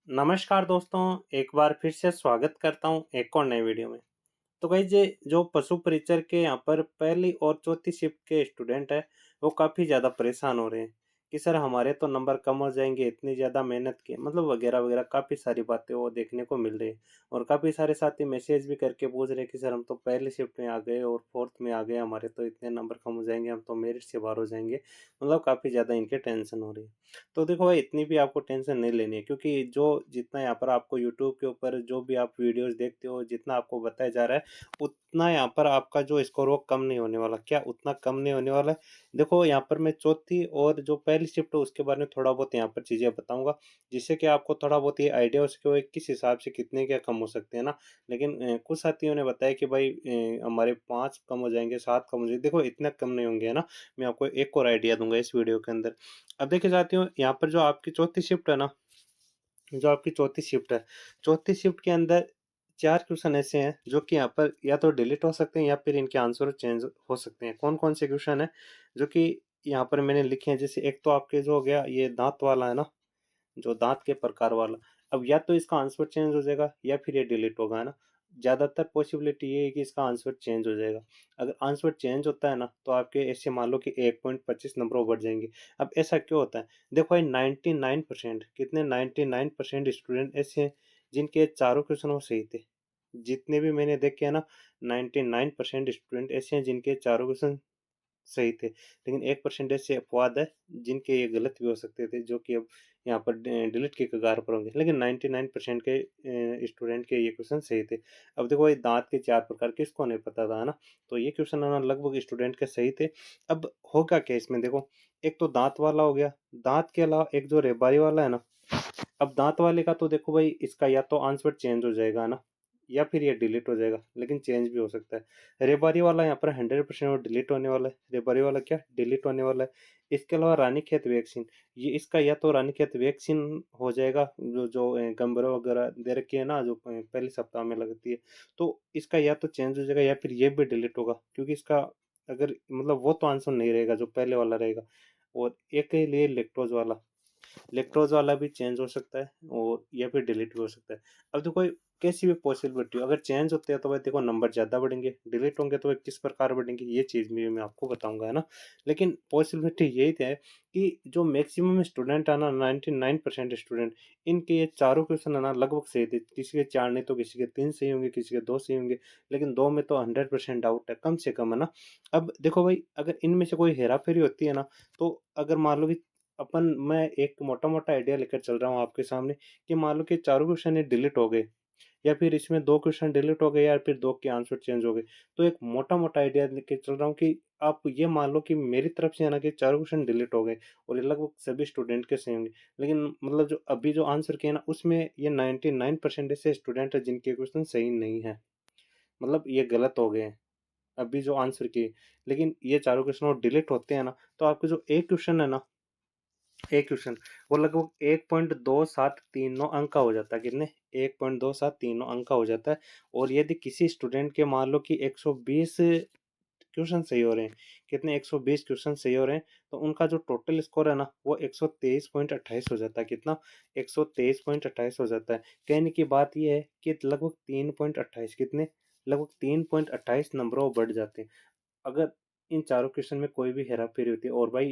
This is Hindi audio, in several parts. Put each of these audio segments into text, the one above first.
नमस्कार दोस्तों, एक बार फिर से स्वागत करता हूँ एक और नए वीडियो में। तो गाइस ये जो पशु परिचर के यहाँ पर पहली और चौथी शिफ्ट के स्टूडेंट है, वो काफ़ी ज़्यादा परेशान हो रहे हैं कि सर हमारे तो नंबर कम हो जाएँगे, इतनी ज़्यादा मेहनत की मतलब वगैरह-वगैरह काफ़ी सारी बातें वो देखने को मिल रही है। और काफ़ी सारे साथी मैसेज भी करके पूछ रहे हैं कि सर हम तो पहली शिफ्ट में आ गए और 4th में आ गए, हमारे तो इतने नंबर कम हो जाएँगे, हम तो मेरिट से बाहर हो जाएँगे। मतलब काफ़ी ज़्यादा इनके टेंशन हो रही है। तो देखो भाई इतनी भी आपको टेंशन नहीं लेनी है, क्योंकि जो जितना यहाँ पर आपको यूट्यूब के ऊपर जो भी आप वीडियोज़ देखते हो, जितना आपको बताया जा रहा है, उतना यहाँ पर आपका जो स्कोर वो कम नहीं होने वाला। क्या उतना कम नहीं होने वाला है? देखो यहाँ पर मैं चौथी और जो पहली शिफ्ट है उसके बारे में थोड़ा बहुत यहाँ पर चीज़ें बताऊँगा, जिससे कि आपको थोड़ा बहुत ये आइडिया हो सके वो किस हिसाब से कितने क्या कम हो सकते हैं ना। लेकिन कुछ साथियों ने बताया कि भाई हमारे 5 कम हो जाएँगे, 7 कम हो जाएँगे। देखो इतना कम नहीं होंगे, है ना? मैं आपको एक और आइडिया दूँगा इस वीडियो के अंदर। अब देखिए साथियों, यहाँ पर जो आपकी चौथी शिफ्ट है ना, जो आपकी चौथी शिफ्ट है, चौथी शिफ्ट के अंदर 4 क्वेश्चन ऐसे हैं जो कि यहाँ पर या तो डिलीट हो सकते हैं या फिर इनके आंसर चेंज हो सकते हैं। कौन-कौन से क्वेश्चन हैं जो कि यहाँ पर मैंने लिखे हैं? जैसे एक तो आपके जो हो गया ये दाँत वाला है ना, जो दाँत के प्रकार वाला। अब या तो इसका आंसर चेंज हो जाएगा या फिर ये डिलीट होगा, है ना? ज़्यादातर पॉसिबिलिटी ये है कि इसका आंसर चेंज हो जाएगा। अगर आंसर चेंज होता है ना, तो आपके ऐसे मान लो कि 1.25 नंबर वो बढ़ जाएँगे। अब ऐसा क्यों होता है? देखो ये 99% कितने 99% स्टूडेंट ऐसे हैं जिनके चारों क्वेश्चन वो सही थे। जितने भी मैंने देखे हैं ना, 99% स्टूडेंट ऐसे हैं जिनके चारों क्वेश्चन सही थे। लेकिन 1% ऐसे अपवाद है जिनके ये गलत भी हो सकते थे, जो कि अब यहाँ पर डिलीट के कगार पर होंगे। लेकिन 99% के स्टूडेंट के ये क्वेश्चन सही थे। अब देखो ये दाँत के 4 प्रकार किसको नहीं पता था, है ना? तो ये क्वेश्चन है ना लगभग स्टूडेंट के सही थे। अब होगा क्या इसमें देखो, एक तो दाँत वाला हो गया, दाँत के अलावा एक जो रेबारी वाला है ना, अब दाँत वाले का तो देखो भाई इसका या तो आंसर चेंज हो जाएगा ना, या फिर ये डिलीट हो जाएगा, लेकिन चेंज भी हो सकता है। रेबारी वाला यहाँ पर 100% वो डिलीट होने वाला है। रेबारी वाला क्या डिलीट होने वाला है। इसके अलावा रानीखेत वैक्सीन, ये इसका या तो रानीखेत वैक्सीन हो जाएगा, जो जो गंभीरा वगैरह दे रखी है ना, जो पहले सप्ताह में लगती है, तो इसका या तो चेंज हो जाएगा या फिर ये भी डिलीट होगा, क्योंकि इसका अगर मतलब वो तो आंसर नहीं रहेगा जो पहले वाला रहेगा। और एक है लिए लैक्टोज वाला, लैक्टोज़ वाला भी चेंज हो सकता है और या फिर डिलीट भी हो सकता है। अब देखो कैसी भी पॉसिबिलिटी हो, अगर चेंज होते हैं तो भाई देखो नंबर ज़्यादा बढ़ेंगे, डिलीट होंगे तो भाई किस प्रकार बढ़ेंगे, ये चीज़ भी मैं आपको बताऊँगा, है ना? लेकिन पॉसिबिलिटी यही है कि जो मैक्सिमम स्टूडेंट है ना, 99% स्टूडेंट, इनके ये चारों क्वेश्चन है ना लगभग सही थे। किसी के 4 नहीं तो किसी के 3 सही होंगे, किसी के 2 सही होंगे, लेकिन 2 में तो 100% डाउट है, कम से कम, है ना? अब देखो भाई अगर इनमें से कोई हेरा-फेरी होती है ना, तो अगर मान लो कि मैं एक मोटा-मोटा आइडिया लेकर चल रहा हूँ आपके सामने कि मान लो कि चारों क्वेश्चन ये डिलीट हो गए या फिर इसमें 2 क्वेश्चन डिलीट हो गए या फिर 2 के आंसर चेंज हो गए। तो एक मोटा-मोटा आइडिया लेके चल रहा हूँ कि आप ये मान लो कि मेरी तरफ से है ना कि चारों क्वेश्चन डिलीट हो गए और ये लगभग सभी स्टूडेंट के सेम होंगे। लेकिन मतलब जो अभी जो आंसर किए ना उसमें ये 99% ऐसे स्टूडेंट हैं जिनके क्वेश्चन सही नहीं है। मतलब ये गलत हो गए हैं, अभी जो आंसर किए। लेकिन ये चारों क्वेश्चन वो डिलीट होते हैं ना, तो आपके जो एक क्वेश्चन है ना, एक क्वेश्चन वो लगभग 1.2739 अंक का हो जाता है। कितने? 1.2739 अंक का हो जाता है। और यदि किसी स्टूडेंट के मान लो कि 120 क्वेश्चन सही हो रहे हैं, कितने 120 क्वेश्चन सही हो रहे हैं, तो उनका जो टोटल स्कोर है ना वो 123.28 हो जाता है। कितना? 123.28 हो जाता है। कहने की बात ये है कि लगभग 3.28 कितने? लगभग 3.28 नंबर वो बढ़ जाते हैं। अगर इन चारों क्वेश्चन में कोई भी हेरा-फेरी होती है, और भाई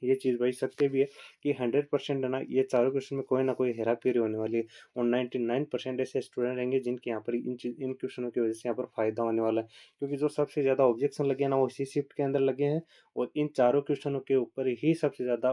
ये चीज़ भाई सत्य भी है कि 100% है ना ये चारों क्वेश्चन में कोई ना कोई हेरा-फेरी होने वाली है और 99% ऐसे स्टूडेंट रहेंगे जिनके यहाँ पर इन क्वेश्चनों की वजह से यहाँ पर फ़ायदा होने वाला है। क्योंकि जो सबसे ज़्यादा ऑब्जेक्शन लगे हैं ना वो इसी शिफ्ट के अंदर लगे हैं और इन चारों क्वेश्चनों के ऊपर ही सबसे ज़्यादा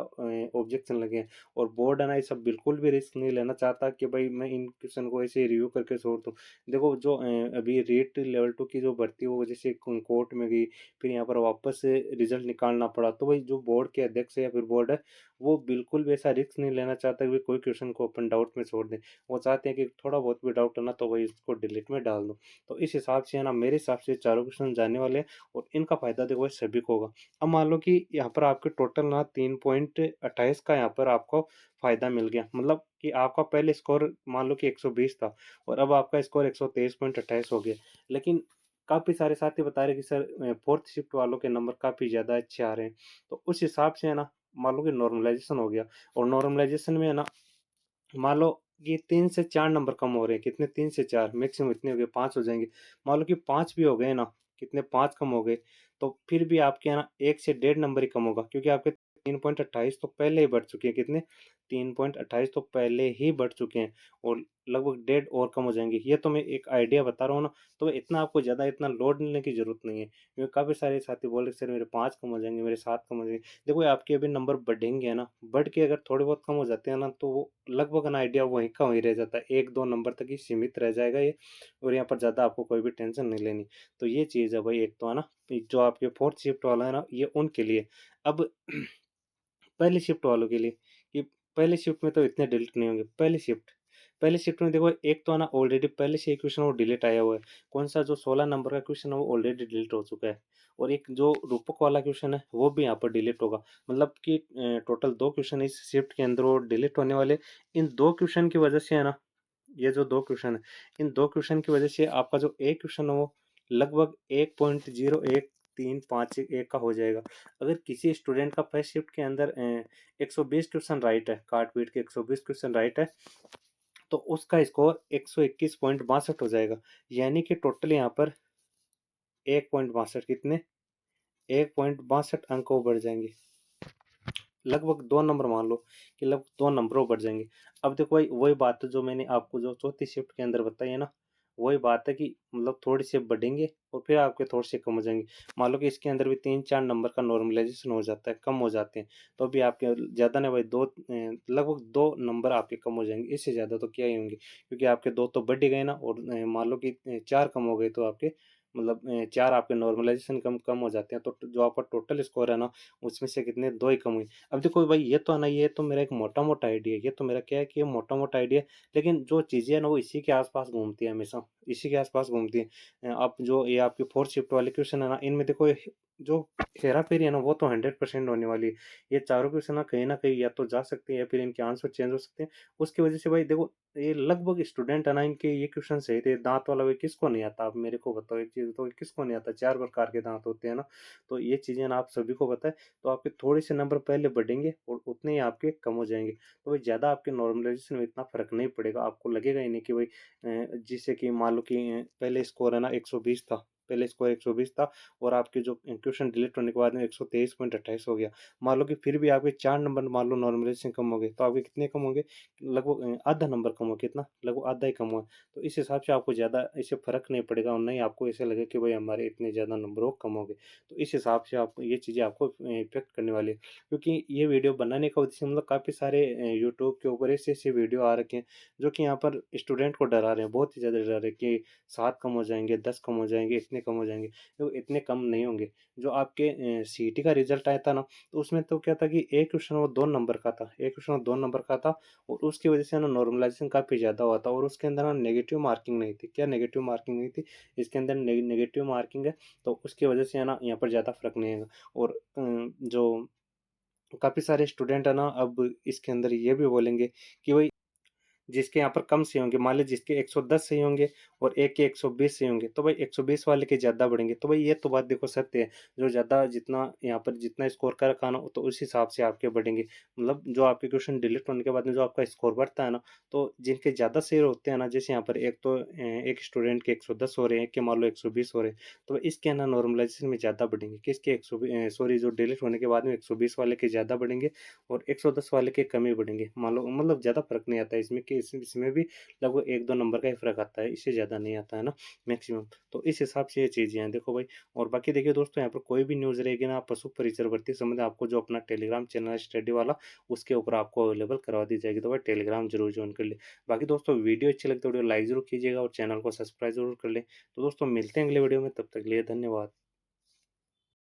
ऑब्जेक्शन लगे हैं। और बोर्ड है ना ये सब बिल्कुल भी रिस्क नहीं लेना चाहता कि भाई मैं इन क्वेश्चन को ऐसे ही रिव्यू करके छोड़ दूँ। देखो जो अभी रीट लेवल 2 की जो भर्ती है वो जैसे कोर्ट में गई, फिर यहाँ पर वापस से रिजल्ट निकालना पड़ा। तो भाई जो बोर्ड के अध्यक्ष है या फिर बोर्ड है, वो बिल्कुल भी ऐसा रिस्क नहीं लेना चाहता कि भाई कोई क्वेश्चन को अपन डाउट में छोड़ दें। वो चाहते हैं कि थोड़ा बहुत भी डाउट है ना तो भाई इसको डिलीट में डाल दो। तो इस हिसाब से है ना मेरे हिसाब से चारों क्वेश्चन जाने वाले हैं और इनका फ़ायदा देखो भाई सभी को होगा। अब मान लो कि यहाँ पर आपके टोटल ना 3.28 का यहाँ पर आपको फ़ायदा मिल गया। मतलब कि आपका पहले स्कोर मान लो कि 120 था और अब आपका स्कोर 123.28 हो गया। लेकिन काफ़ी सारे साथी बता रहे हैं कि सर 4th शिफ्ट वालों के नंबर काफ़ी ज़्यादा अच्छे आ रहे हैं। तो उस हिसाब से है ना मान लो कि नॉर्मलाइज़ेशन हो गया और नॉर्मलाइज़ेशन में है ना मान लो ये 3 से 4 नंबर कम हो रहे हैं, कितने 3 से 4 मैक्सिमम इतने हो गए, 5 हो जाएँगे। मान लो कि 5 भी हो गए ना, कितने 5 कम हो गए, तो फिर भी आपके है ना 1 से डेढ़ नंबर ही कम होगा, क्योंकि आपके 3.28 तो पहले ही बढ़ चुके हैं, कितने 3.28 तो पहले ही बढ़ चुके हैं और लगभग डेढ़ और कम हो जाएँगे। ये तो मैं एक आइडिया बता रहा हूँ ना, तो इतना आपको ज़्यादा इतना लोड लेने की ज़रूरत नहीं है। क्योंकि काफ़ी सारे साथी बोल रहे सर मेरे 5 कम हो जाएँगे, मेरे 7 कम हो जाएँगे। देखो ये आपके अभी नंबर बढ़ेंगे ना, बढ़ के अगर थोड़े बहुत कम हो जाते हैं ना, तो वो लगभग ना आइडिया वहीं का वहीं रह जाता है। 1-2 नंबर तक ही सीमित रह जाएगा ये और यहाँ पर ज़्यादा आपको कोई भी टेंशन नहीं लेनी। तो ये चीज़ है भाई एक तो है ना, जो आपके 4th शिफ्ट वाला है ना, ये उनके लिए। अब पहली शिफ्ट वालों के लिए कि पहली शिफ्ट में तो इतने डिलीट नहीं होंगे। पहली शिफ्ट में देखो एक तो है ना ऑलरेडी पहले से ही क्वेश्चन वो डिलीट आया हुआ है। कौन-सा जो 16 नंबर का क्वेश्चन है वो ऑलरेडी डिलीट हो चुका है और एक जो रूपक वाला क्वेश्चन है वो भी यहाँ पर डिलीट होगा। मतलब कि टोटल 2 क्वेश्चन इस शिफ्ट के अंदर वो डिलीट होने वाले। इन 2 क्वेश्चन की वजह से है ना, ये जो 2 क्वेश्चन है, इन 2 क्वेश्चन की वजह से आपका जो एक क्वेश्चन है वो लगभग 1.01351 का हो जाएगा। अगर किसी स्टूडेंट का फर्स्ट शिफ्ट के अंदर 120 क्वेश्चन राइट है, काट-पीट के 120 क्वेश्चन राइट है, तो उसका स्कोर 121.62 हो जाएगा। यानी कि टोटल यहाँ पर 1.62 कितने 1.62 अंक वो बढ़ जाएँगे। लगभग 2 नंबर मान लो कि लगभग 2 नंबर वो बढ़ जाएँगे। अब देखो भाई वही बात है जो मैंने आपको जो चौथी शिफ्ट के अंदर बताई है ना, वही बात है कि मतलब थोड़ी सी बढ़ेंगे और फिर आपके थोड़े से कम हो जाएँगे। मान लो कि इसके अंदर भी 3-4 नंबर का नॉर्मलाइज़ेशन हो जाता है, कम हो जाते हैं, तो अभी आपके ज़्यादा नहीं भाई लगभग 2 नंबर आपके कम हो जाएँगे, इससे ज़्यादा तो क्या ही होंगे। क्योंकि आपके 2 तो बढ़ ही गए ना और मान लो कि 4 कम हो गए तो आपके मतलब 4 आपके नॉर्मलाइज़ेशन कम कम हो जाते हैं, तो जो आपका टोटल स्कोर है ना, उसमें से कितने 2 ही कम हुए। अब देखो भाई ये तो है ना, ये तो मेरा एक मोटा-मोटा आइडिया है, ये तो मेरा क्या है कि ये मोटा-मोटा आइडिया है, लेकिन जो चीज़ें हैं ना वो इसी के आस-पास घूमती है हमेशा, इसी के आस-पास घूमती है। आप जो ये आपके 4th शिफ्ट वाले क्वेश्चन है ना, इनमें देखो जो हेरा-फेरी है ना वो तो 100% होने वाली है। ये चारों क्वेश्चन ना कहीं न कहीं या तो जा सकते हैं या फिर इनके आंसर चेंज हो सकते हैं। उसकी वजह से भाई देखो ये लगभग स्टूडेंट है ना, इनके ये क्वेश्चन सही थे, दाँत वाला भाई किसको नहीं आता? आप मेरे को बताओ एक चीज़ बताओ किसको नहीं आता? 4 प्रकार के दाँत होते हैं ना, तो ये चीज़ें ना आप सभी को पता है। तो आपके थोड़े से नंबर पहले बढ़ेंगे और उतने ही आपके कम हो जाएँगे। तो भाई ज़्यादा आपके नॉर्मलाइज़ेशन में इतना फ़र्क नहीं पड़ेगा, आपको लगेगा ही नहीं कि भाई जिससे कि मान लो कि पहले स्कोर है ना 120 था, पहले स्कोर 120 था और आपके जो क्वेश्चन डिलीट होने के बाद में 123.28 हो गया। मान लो कि फिर भी आपके 4 नंबर मान लो नॉर्मलाइज़ेशन कम हो गए, तो आपके कितने कम होंगे? लगभग आधा नंबर कम हो, कितना? लगभग आधा ही कम हुआ। तो इस हिसाब से आपको ज़्यादा इससे फ़र्क नहीं पड़ेगा और ना ही आपको ऐसा लगेगा कि भाई हमारे इतने ज़्यादा नंबर वो कम हो गए। तो इस हिसाब से आपको ये चीज़ें आपको इफ़ेक्ट करने वाली है। क्योंकि ये वीडियो बनाने का उद्देश्य मतलब काफ़ी सारे यूट्यूब के ऊपर ऐसे-ऐसे वीडियो आ रखे हैं, जो कि यहाँ पर स्टूडेंट को डरा रहे हैं, बहुत ही ज़्यादा डरा रहे हैं कि 7 कम हो जाएँगे, 10 कम हो जाएँगे, इतने कम हो जाएँगे। तो इतने कम नहीं होंगे। जो आपके सीईटी का रिज़ल्ट आया था ना, तो उसमें तो क्या था कि एक क्वेश्चन वो 2 नंबर का था, एक क्वेश्चन वो 2 नंबर का था और उसकी वजह से ना नॉर्मलाइज़ेशन काफ़ी ज़्यादा हुआ था और उसके अंदर ना नेगेटिव मार्किंग नहीं थी। क्या नेगेटिव मार्किंग नहीं थी? इसके अंदर नेगेटिव मार्किंग है, तो उसकी वजह से है ना यहाँ पर ज़्यादा फ़र्क नहीं आएगा और जो काफ़ी सारे स्टूडेंट है ना, अब इसके अंदर ये भी बोलेंगे कि भई जिसके यहाँ पर कम सही होंगे, मान लीजिए जिसके 110 सही होंगे और एक के 120 सही होंगे, तो भाई 120 वाले के ज़्यादा बढ़ेंगे। तो भाई ये तो बात देखो सत्य है, जो ज़्यादा जितना यहाँ पर जितना स्कोर कर रखा है ना, तो उस हिसाब से आपके बढ़ेंगे। मतलब जो आपके क्वेश्चन डिलीट होने के बाद में जो आपका स्कोर बढ़ता है ना, तो जिनके ज़्यादा सही होते हैं ना, जैसे यहाँ पर एक तो एक स्टूडेंट के 110 हो रहे हैं, एक के मान लो 120 हो रहे हैं, तो इसके ना नॉर्मलाइज़ेशन में ज़्यादा बढ़ेंगे। किसके सॉरी जो डिलीट होने के बाद में 120 वाले के ज़्यादा बढ़ेंगे और 110 वाले के कम ही बढ़ेंगे। मान लो मतलब ज़्यादा फ़र्क नहीं आता है इसमें कि इसमें भी लगभग 1-2 नंबर का ही फ़र्क आता है, इससे ज़्यादा नहीं आता है ना मैक्सिमम। तो इस हिसाब से ये चीज़ें हैं देखो भाई। और बाकी देखिए दोस्तों, यहाँ पर कोई भी न्यूज़ रहेगी ना पशु परिचर भर्ती संबंधी, आपको जो अपना टेलीग्राम चैनल है स्टडी वाला, उसके ऊपर आपको अवेलेबल करवा दी जाएगी। तो भाई टेलीग्राम ज़रूर जॉइन कर लें। बाकी दोस्तों वीडियो अच्छी लगी तो वीडियो लाइक ज़रूर कीजिएगा और चैनल को सब्सक्राइब ज़रूर कर लें। तो दोस्तों मिलते हैं अगले वीडियो में, तब तक के लिए धन्यवाद।